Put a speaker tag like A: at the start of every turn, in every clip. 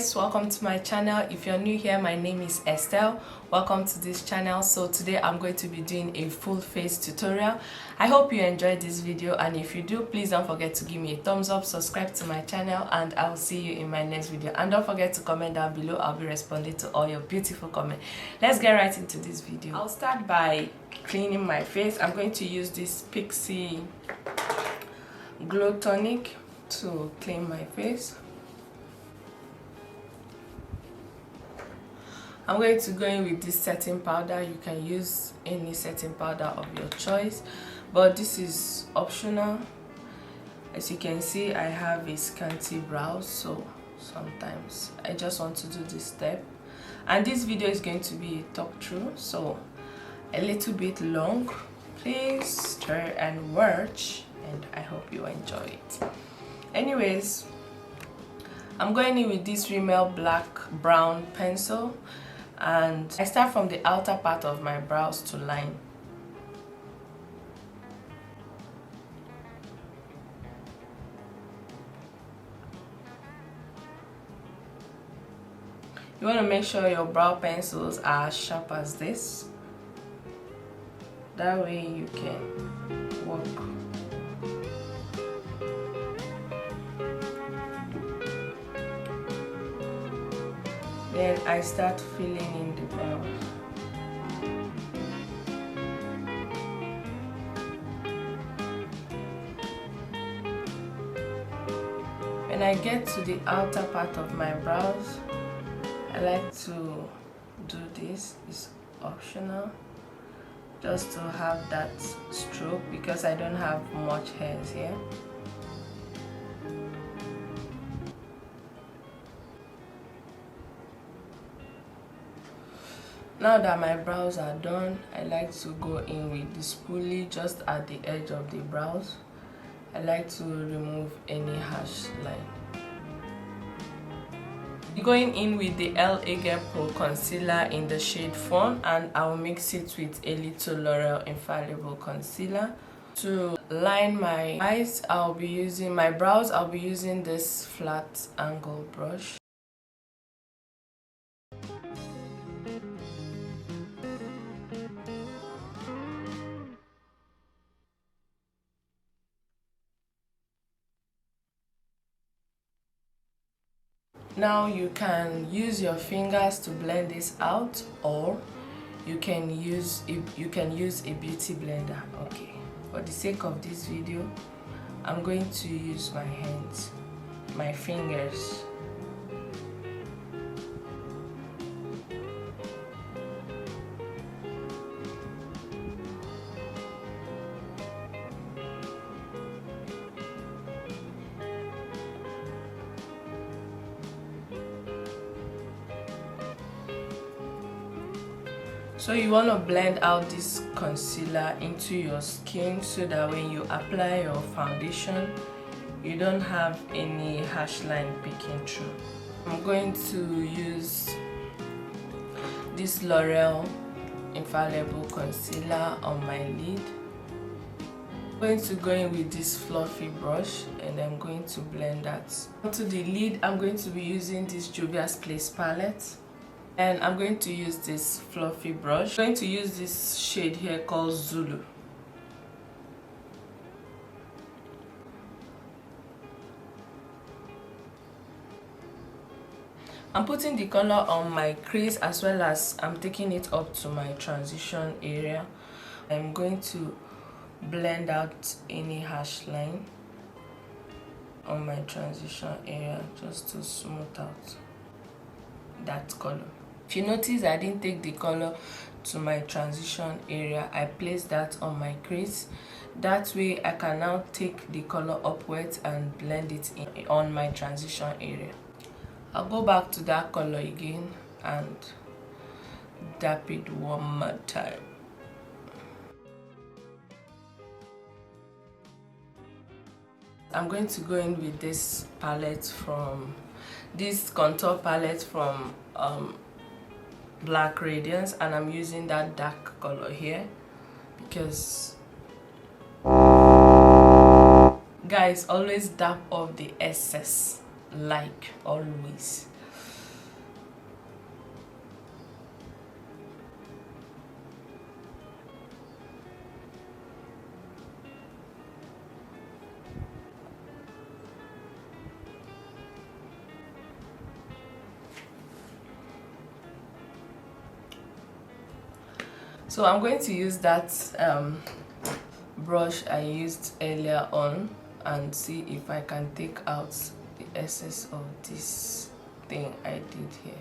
A: guys, welcome to my channel. If you're new here, my name is Estelle. Welcome to this channel. So today I'm going to be doing a full face tutorial. I hope you enjoyed this video, and if you do, please don't forget to give me a thumbs up, subscribe to my channel, and I'll see you in my next video. And don't forget to comment down below. I'll be responding to all your beautiful comments. Let's get right into this video. I'll start by cleaning my face. I'm going to use this Pixie Glow Tonic to clean my face. I'm going to go in with this setting powder. You can use any setting powder of your choice, but this is optional. As you can see, I have a scanty brows, so sometimes I just want to do this step. And this video is going to be a talk through, so a little bit long. Please try and watch, and I hope you enjoy it. Anyways, I'm going in with this Rimmel black brown pencil, and I start from the outer part of my brows to line. You want to make sure your brow pencils are as sharp as this. That way you can work. Then I start filling in the brows. When I get to the outer part of my brows, I like to do this. It's optional, just to have that stroke because I don't have much hairs here. Now that my brows are done, I like to go in with the spoolie just at the edge of the brows. I like to remove any harsh line. Going in with the LA Girl Pro concealer in the shade Fawn, and I'll mix it with a little L'Oreal Infallible concealer. To line my eyes, I'll be using my brows. I'll be using this flat angle brush. Now you can use your fingers to blend this out, or you can use a beauty blender. Okay, for the sake of this video, I'm going to use my hands, my fingers. So you want to blend out this concealer into your skin so that when you apply your foundation, you don't have any harsh line peeking through. I'm going to use this L'Oreal Infallible concealer on my lid. I'm going to go in with this fluffy brush, and I'm going to blend that. Onto the lid, I'm going to be using this Juviasplace palette. And I'm going to use this fluffy brush. I'm going to use this shade here called Zulu. I'm putting the color on my crease, as well as I'm taking it up to my transition area. I'm going to blend out any harsh line on my transition area just to smooth out that color. If you notice, I didn't take the color to my transition area. I placed that on my crease. That way I can now take the color upwards and blend it in on my transition area. I'll go back to that color again and dab it one more time. I'm going to go in with this palette from this contour palette from Black Radiance, and I'm using that dark color here because guys, always dab off the excess, like always. So I'm going to use that brush I used earlier on and see if I can take out the excess of this thing I did here.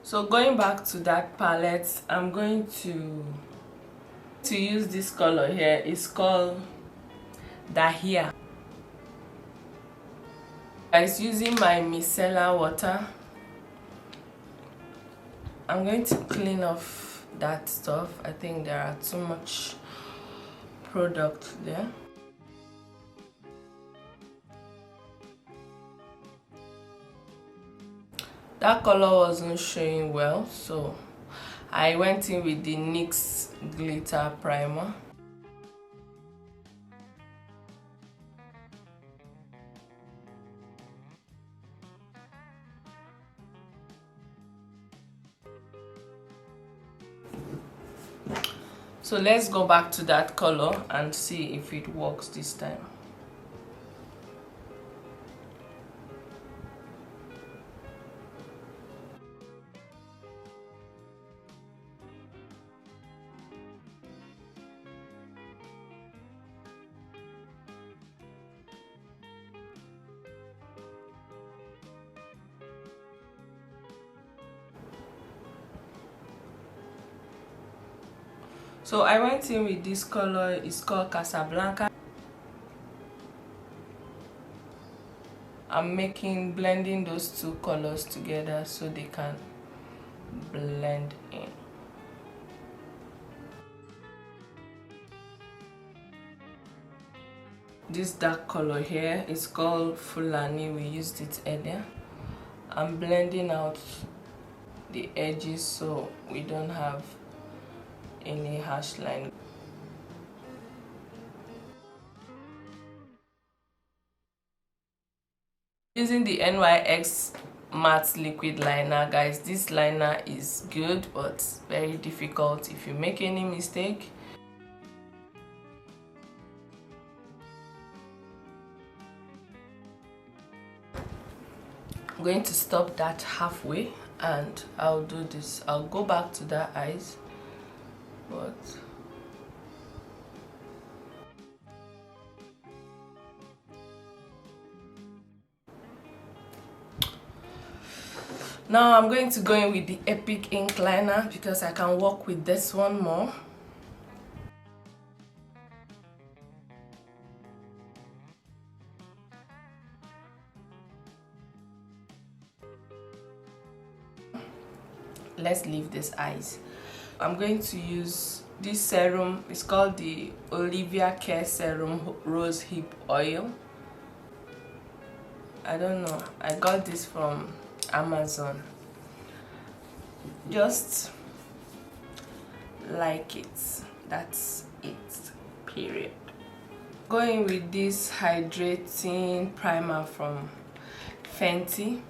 A: So going back to that palette, I'm going to use this color here. It's called Dahlia. It's using my micellar water. I'm going to clean off that stuff. I think there are too much product there. That color wasn't showing well, so I went in with the NYX glitter primer. So let's go back to that color and see if it works this time. So I went in with this color. It's called Casablanca. I'm blending those two colors together so they can blend in. This dark color here is called Fulani. We used it earlier. I'm blending out the edges so we don't have any harsh line. Using the NYX matte liquid liner, guys. This liner is good but very difficult if you make any mistake. I'm going to stop that halfway and I'll do this. I'll go back to the eyes, but now I'm going to go in with the Epic ink liner because I can work with this one more. Let's leave this eyes. I'm going to use this serum. It's called the Olivia Care Serum Rose Hip Oil. I don't know, I got this from Amazon. Just like it. That's it, period. Going with this hydrating primer from Fenty.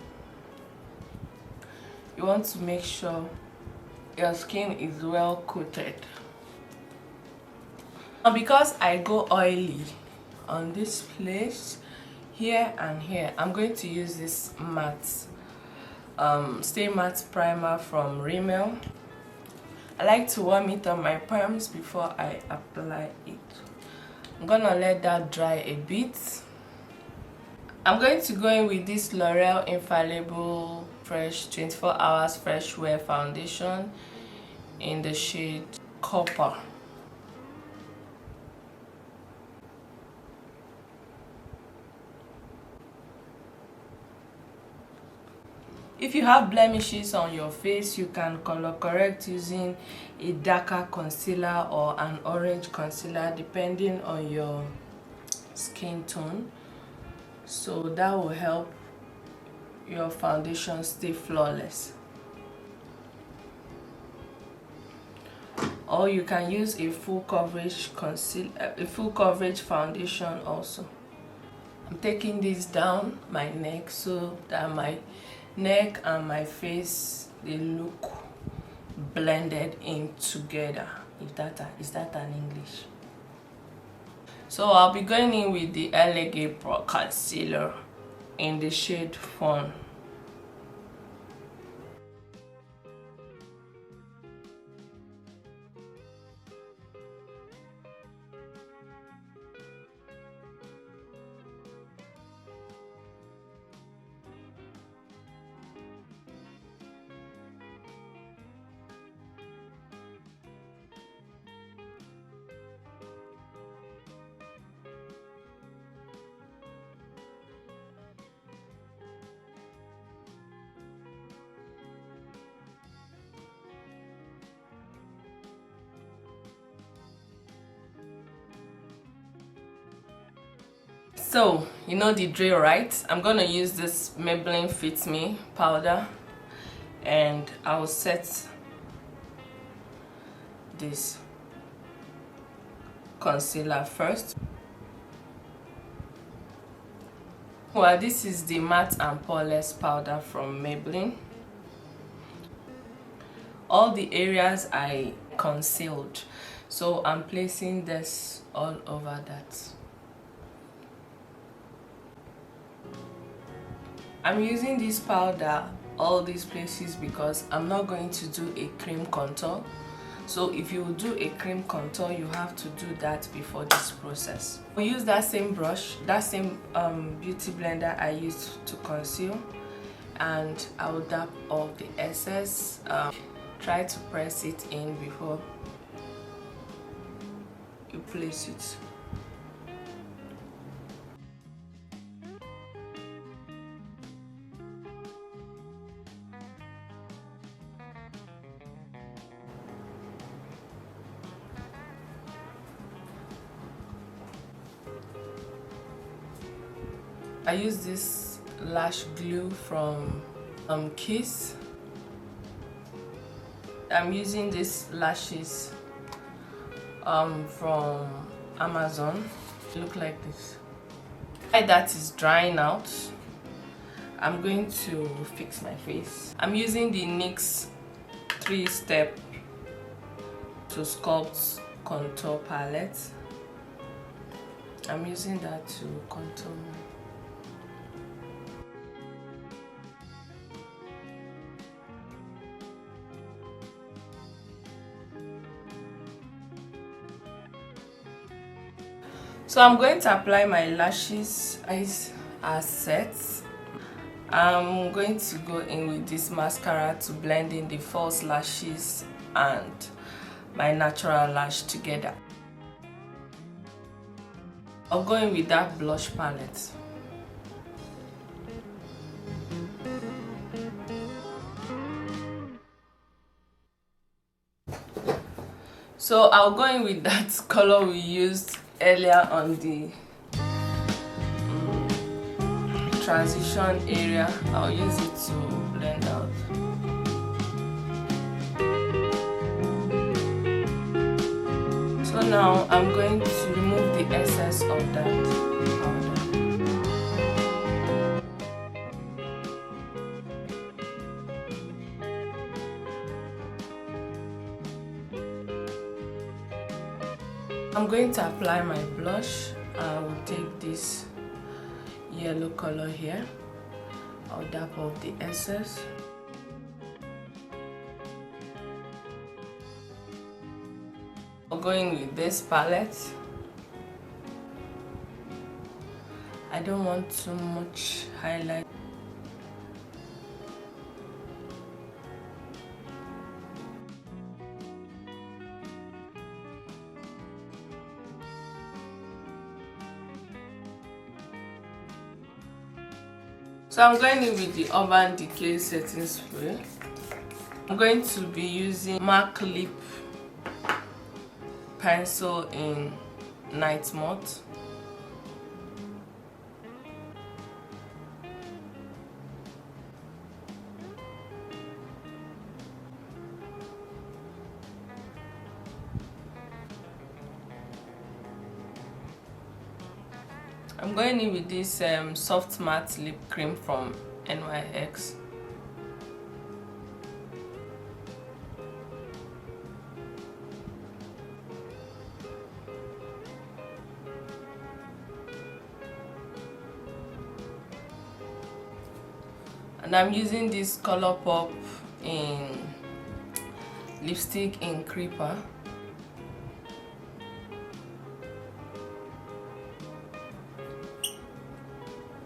A: You want to make sure your skin is well coated. Now because I go oily on this place, here and here, I'm going to use this matte Stay Matte primer from Rimmel. I like to warm it on my palms before I apply it. I'm gonna let that dry a bit. I'm going to go in with this L'Oreal Infallible Fresh 24 Hours Fresh Wear Foundation in the shade Copper. If you have blemishes on your face, you can color correct using a darker concealer or an orange concealer depending on your skin tone. So that will help your foundation stay flawless. Or you can use a full coverage foundation also. I'm taking this down my neck so that my neck and my face, they look blended in together. Is that an English? So I'll be going in with the LA Pro concealer in the shade Fawn. So you know the drill, right? I'm gonna use this Maybelline Fit Me powder, and I'll set this concealer first. Well, this is the matte and poreless powder from Maybelline. All the areas I concealed, so I'm placing this all over that. I'm using this powder all these places because I'm not going to do a cream contour. So if you do a cream contour, you have to do that before this process. I'll use that same brush, that same beauty blender I used to conceal, and I'll dab off the excess. Try to press it in before you place it. I use this lash glue from Kiss. I'm using these lashes from Amazon. They look like this. While that is drying out, I'm going to fix my face. I'm using the NYX 3-step to sculpt contour palette. I'm using that to contour. So I'm going to apply my lashes. Eyes are set. I'm going to go in with this mascara to blend in the false lashes and my natural lash together. I'll go in with that blush palette. So I'll go in with that color we used earlier on the transition area. I'll use it to blend out. So now I'm going to remove the excess of that powder. I'm going to apply my blush. I will take this yellow color here. I'll dab off the excess. I'm going with this palette. I don't want too much highlight. So I'm going in with the Urban Decay setting spray. I'm going to be using MAC lip pencil in Nightmoth. I'm going in with this soft matte lip cream from NYX. And I'm using this Color Pop in lipstick in Creeper.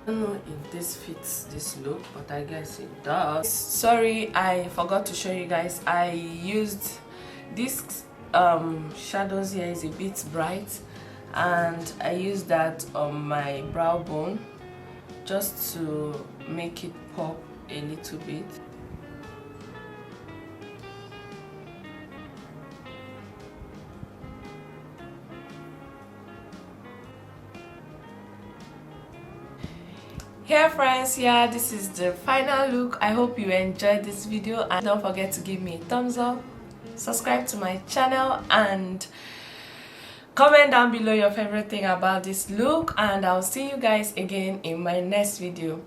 A: I don't know if this fits this look, but I guess it does. Sorry, I forgot to show you guys. I used this shadows here is a bit bright, and I used that on my brow bone just to make it pop a little bit. Hey friends, yeah, this is the final look. I hope you enjoyed this video, and don't forget to give me a thumbs up, subscribe to my channel, and comment down below your favorite thing about this look. And I'll see you guys again in my next video.